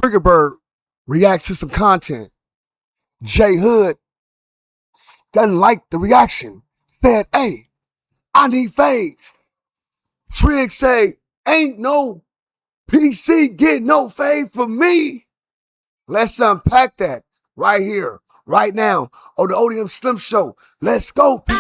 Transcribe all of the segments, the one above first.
Triggerbird reacts to some content. Jhood doesn't like the reaction. Said, hey, I need fades. Trig say, ain't no PC get no fade from me. Let's unpack that right here, right now, on the ODM Slim Show. Let's go, people.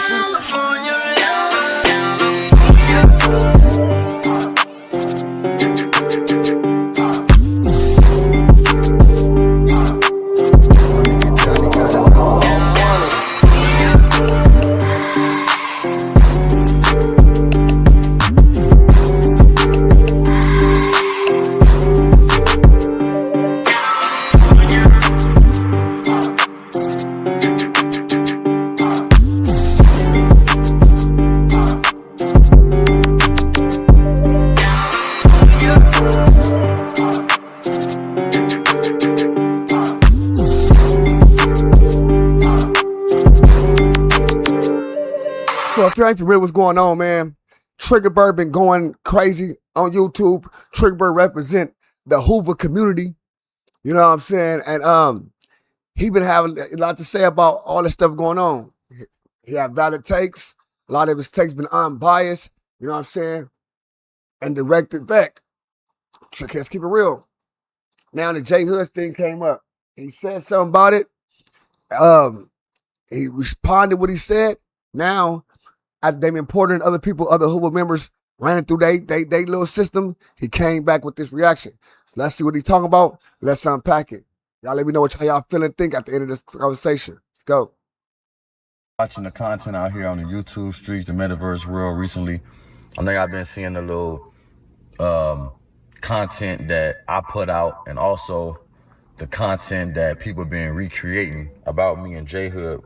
So if you ain't familiar with what's going on, man, Triggerbird been going crazy on YouTube. Triggerbird represent the Hoover community. You know what I'm saying? And he been having a lot to say about all this stuff going on. He had valid takes. A lot of his takes been unbiased. You know what I'm saying? And directed back. So let's keep it real. Now the Jhood thing came up. He said something about it. He responded what he said. Now, after they been importing other people, other Hoover members, ran it through they little system, he came back with this reaction. So let's see what he's talking about. Let's unpack it. Y'all let me know how y'all feel and think at the end of this conversation. Let's go. Watching the content out here on the YouTube streets, the metaverse world recently, I think I've been seeing a little content that I put out, and also the content that people have been recreating about me and Jhood,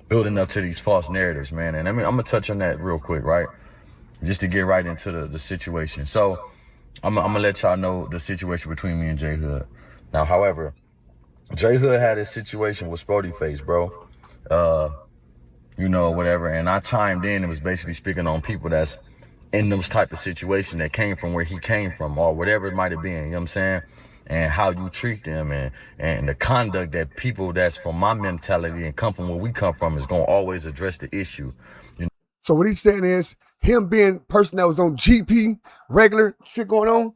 building up to these false narratives, man. And I mean, I'm gonna touch on that real quick, right? Just to get right into the situation. So I'm gonna let y'all know the situation between me and Jhood. Now, however, Jhood had his situation with Sporty Face, bro. You know, whatever. And I chimed in and was basically speaking on people that's in those type of situation that came from where he came from, or whatever it might have been, you know what I'm saying? And how you treat them, and the conduct that people that's from my mentality and come from where we come from is going to always address the issue. You know? So what he's saying is him being a person that was on GP, regular shit going on,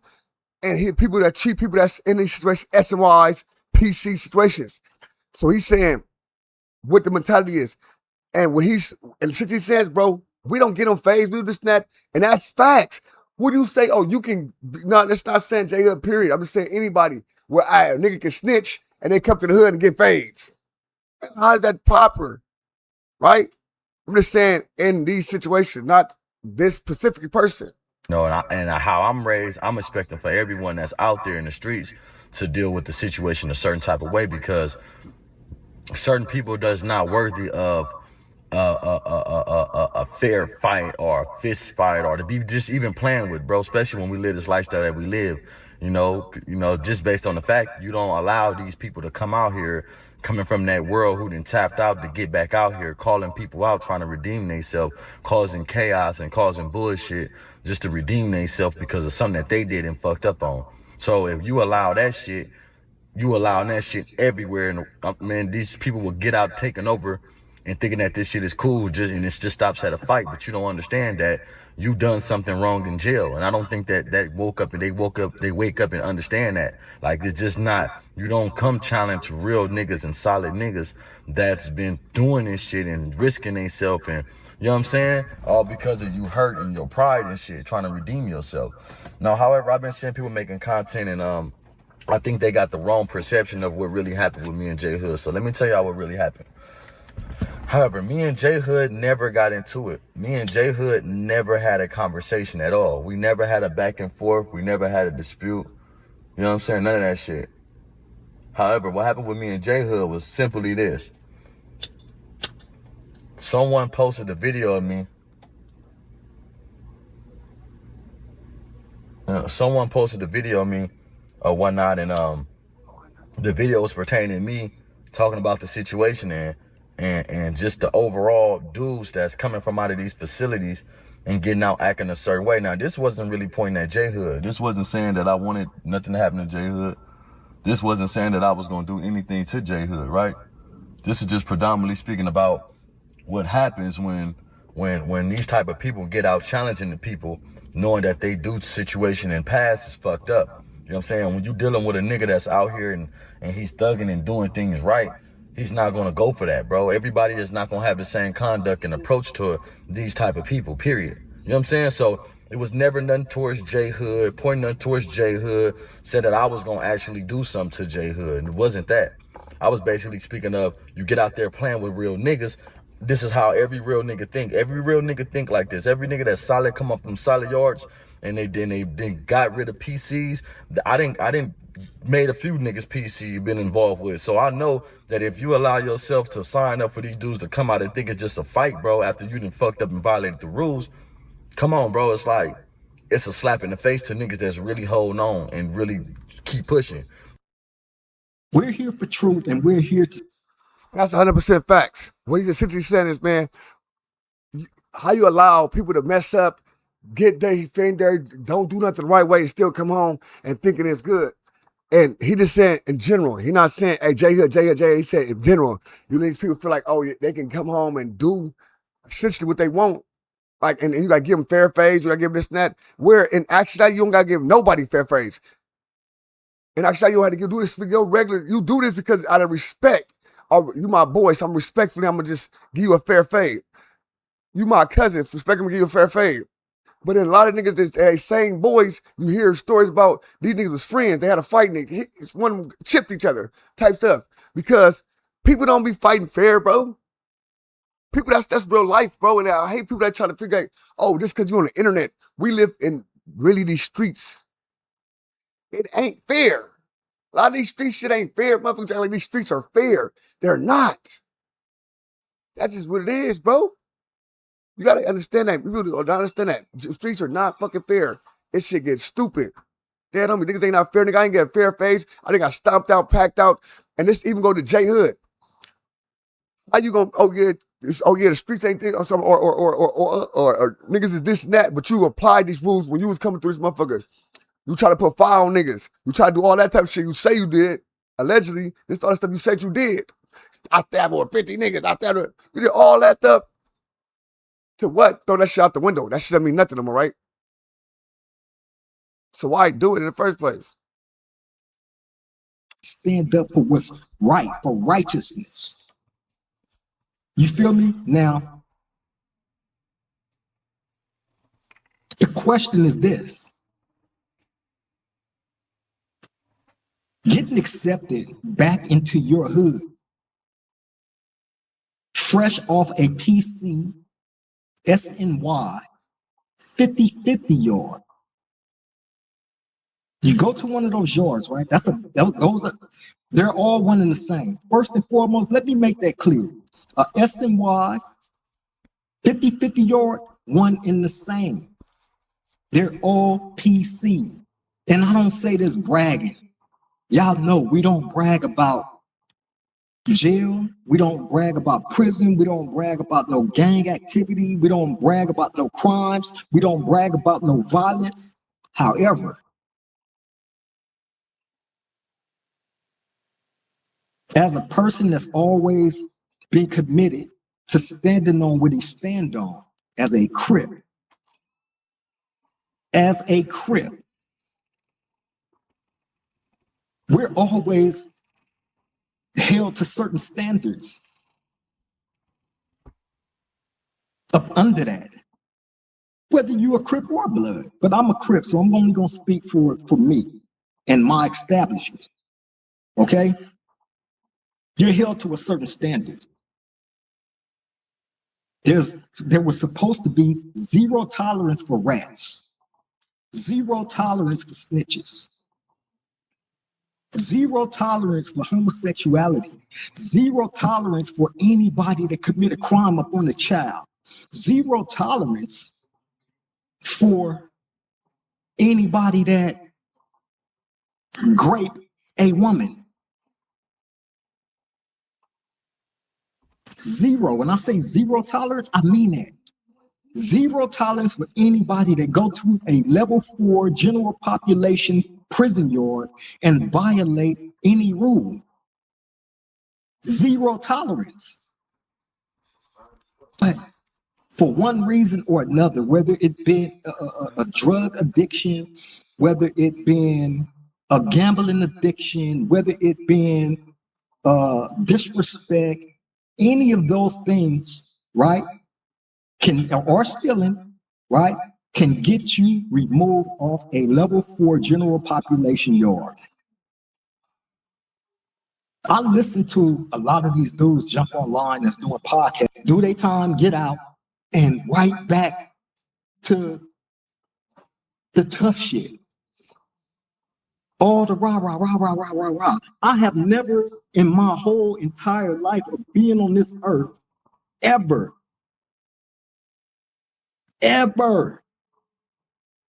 and he people that treat people that's in these situations, SMYs, PC situations. So he's saying what the mentality is. And when and since he says, bro, we don't get on phase, we do this and that, and that's facts. What do you say? Oh, you can, no, let's not saying Jhood, period. I'm just saying anybody where a nigga can snitch and they come to the hood and get fades. How is that proper? Right? I'm just saying in these situations, not this specific person. No, and how I'm raised, I'm expecting for everyone that's out there in the streets to deal with the situation a certain type of way, because certain people does not worthy of a fair fight or a fist fight, or to be just even playing with, bro, especially when we live this lifestyle that we live, you know, just based on the fact you don't allow these people to come out here, coming from that world who done tapped out, to get back out here, calling people out, trying to redeem themselves, causing chaos and causing bullshit just to redeem themselves because of something that they did and fucked up on. So if you allow that shit, you allowing that shit everywhere, and man, these people will get out taking over and thinking that this shit is cool, and it just stops at a fight. But you don't understand that you've done something wrong in jail. And I don't think that they wake up and understand that. Like, it's just not, you don't come challenge real niggas and solid niggas that's been doing this shit and risking themselves, and you know what I'm saying? All because of you hurt and your pride and shit, trying to redeem yourself. Now, however, I've been seeing people making content, and I think they got the wrong perception of what really happened with me and Jhood. So let me tell y'all what really happened. However, me and Jhood never got into it. Me and Jhood never had a conversation at all. We never had a back and forth. We never had a dispute. You know what I'm saying? None of that shit. However, what happened with me and Jhood was simply this. Someone posted a video of me. Someone posted a video of me or whatnot, and the video was pertaining to me talking about the situation and just the overall dudes that's coming from out of these facilities and getting out acting a certain way. Now, this wasn't really pointing at Jhood. This wasn't saying that I wanted nothing to happen to Jhood. This wasn't saying that I was going to do anything to Jhood, right? This is just predominantly speaking about what happens when these type of people get out challenging the people, knowing that they do situation and past is fucked up. You know what I'm saying? When you dealing with a nigga that's out here and he's thugging and doing things right, he's not gonna go for that, bro. Everybody is not gonna have the same conduct and approach to these type of people, period. You know what I'm saying? So it was never nothing towards Jhood, pointing nothing towards Jhood, said that I was gonna actually do something to Jhood, and it wasn't that. I was basically speaking of, you get out there playing with real niggas. This is how every real nigga think. Every real nigga think like this. Every nigga that's solid come up from solid yards, and they got rid of PCs. I didn't made a few niggas PC been involved with. So I know that if you allow yourself to sign up for these dudes to come out and think it's just a fight, bro, after you done fucked up and violated the rules, come on, bro. It's like, it's a slap in the face to niggas that's really holding on and really keep pushing. We're here for truth, and we're here to. That's 100% facts. What he's essentially saying is, man, how you allow people to mess up, get there, thing there, don't do nothing the right way, and still come home and thinking it's good. And he just said in general, he not saying, hey, Jhood. He said in general, you these people feel like, oh, they can come home and do essentially what they want. Like, and you gotta give them fair phase, you gotta give them this and that. Where in actuality, you don't gotta give nobody fair phase. And actually, you don't have to do this for your regular, you do this because out of respect. Oh, you my boy, so I'm respectfully, I'm gonna just give you a fair fade. You my cousin, respectfully give you a fair fade. But then a lot of niggas, they same boys, you hear stories about these niggas was friends, they had a fight, and one of them chipped each other, type stuff. Because people don't be fighting fair, bro. People, that's real life, bro. And I hate people that try to figure out, oh, just because you're on the internet, we live in really these streets. It ain't fair. A lot of these street shit ain't fair. Motherfuckers act like these streets are fair. They're not. That's just what it is, bro. You gotta understand that. People don't understand that. Streets are not fucking fair. This shit gets stupid. Damn, homie, niggas ain't not fair. Nigga, I ain't get a fair face. I think I stomped out, packed out. And this even go to Jhood. How you gonna, the streets ain't there or something, or niggas is this and that, but you applied these rules when you was coming through this motherfucker. You try to put fire on niggas. You try to do all that type of shit you say you did. Allegedly, this all the stuff you said you did. I stabbed over 50 niggas. You did all that stuff. To what? Throw that shit out the window. That shit don't mean nothing to them, right? So why do it in the first place? Stand up for what's right, for righteousness. You feel me? Now, the question is this. Getting accepted back into your hood, fresh off a PC, SNY, 50-50 yard. You go to one of those yards, right? They're all one and the same. First and foremost, let me make that clear. A SNY, 50-50 yard, one and the same. They're all PC. And I don't say this bragging. Y'all know we don't brag about jail. We don't brag about prison. We don't brag about no gang activity. We don't brag about no crimes. We don't brag about no violence. However, as a person that's always been committed to standing on what he stand on, as a Crip, we're always held to certain standards up under that, whether you a Crip or Blood. But I'm a Crip, so I'm only gonna speak for me and my establishment. Okay, you're held to a certain standard. There was supposed to be zero tolerance for rats, zero tolerance for snitches, zero tolerance for homosexuality, zero tolerance for anybody that commit a crime upon a child, zero tolerance for anybody that grape a woman. Zero. When I say zero tolerance, I mean that. Zero tolerance for anybody that go to a level 4 general population prison yard and violate any rule. Zero tolerance. But for one reason or another, whether it been a drug addiction, whether it been a gambling addiction, whether it been disrespect, any of those things, right, or stealing, right, can get you removed off a level 4 general population yard. I listen to a lot of these dudes jump online that's doing podcasts, do their time, get out, and right back to the tough shit. All the rah, rah, rah, rah, rah, rah, rah. I have never in my whole entire life of being on this earth ever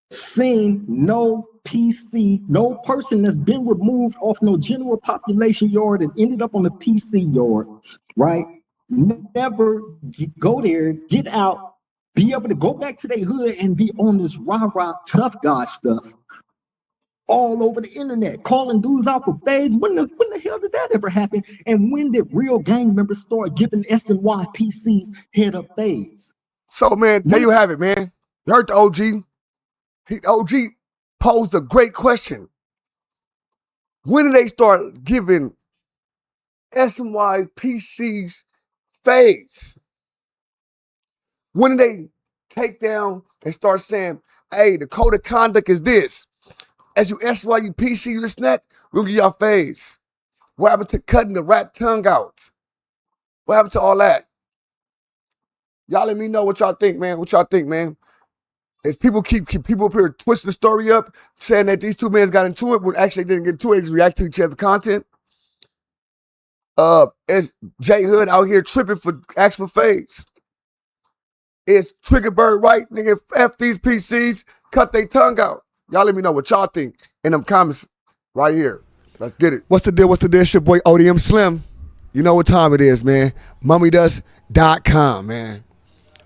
seen no PC, no person that's been removed off no general population yard and ended up on the PC yard, right? Never go there, get out, be able to go back to their hood and be on this rah-rah tough guy stuff all over the internet, calling dudes out for fades. When the hell did that ever happen? And when did real gang members start giving SNY PCs head up fades? So, man, there you have it, man. You heard the OG. OG posed a great question. When did they start giving SNY PCs fades? When did they take down and start saying, hey, the code of conduct is this. As you SNY, PC, you this and that, we'll give y'all fades. What happened to cutting the rat tongue out? What happened to all that? Y'all let me know what y'all think, man. What y'all think, man? As people keep people up here twisting the story up, saying that these two men got into it, when actually they didn't get into it, they just react to each other's content. Is Jhood out here tripping for actual fades? Is Trigger Bird right? Nigga, F these PCs, cut their tongue out. Y'all let me know what y'all think in them comments right here. Let's get it. What's the deal? It's your boy ODM Slim. You know what time it is, man. MummyDust.com, man.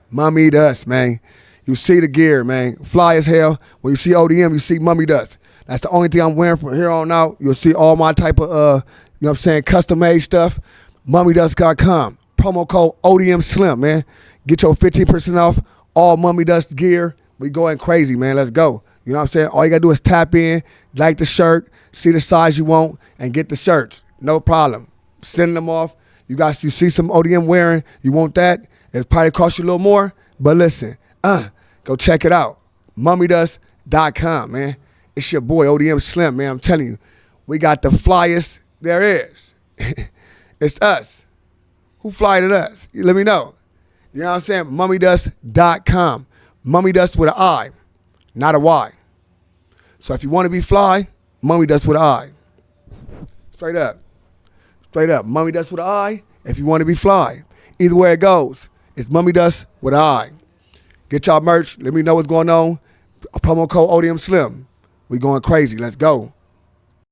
Mummy Dust, man. You see the gear, man. Fly as hell. When you see ODM, you see Mummy Dust. That's the only thing I'm wearing from here on out. You'll see all my type of, you know what I'm saying, custom-made stuff. MummyDust.com. Promo code ODM Slim, man. Get your 15% off all Mummy Dust gear. We going crazy, man. Let's go. You know what I'm saying? All you got to do is tap in, like the shirt, see the size you want, and get the shirts. No problem. Send them off. You see some ODM wearing, you want that. It probably cost you a little more, but listen, go check it out. MummyDust.com, man. It's your boy, ODM Slim, man. I'm telling you, we got the flyest there is. It's us. Who fly to us? You let me know. You know what I'm saying? MummyDust.com. Mummy Dust with an I, not a Y. So if you want to be fly, Mummy Dust with an I. Straight up. Straight up. Mummy Dust with an I if you want to be fly. Either way it goes, it's Mummy Dust with an I. Get y'all merch. Let me know what's going on. Promo code ODM Slim. We going crazy. Let's go.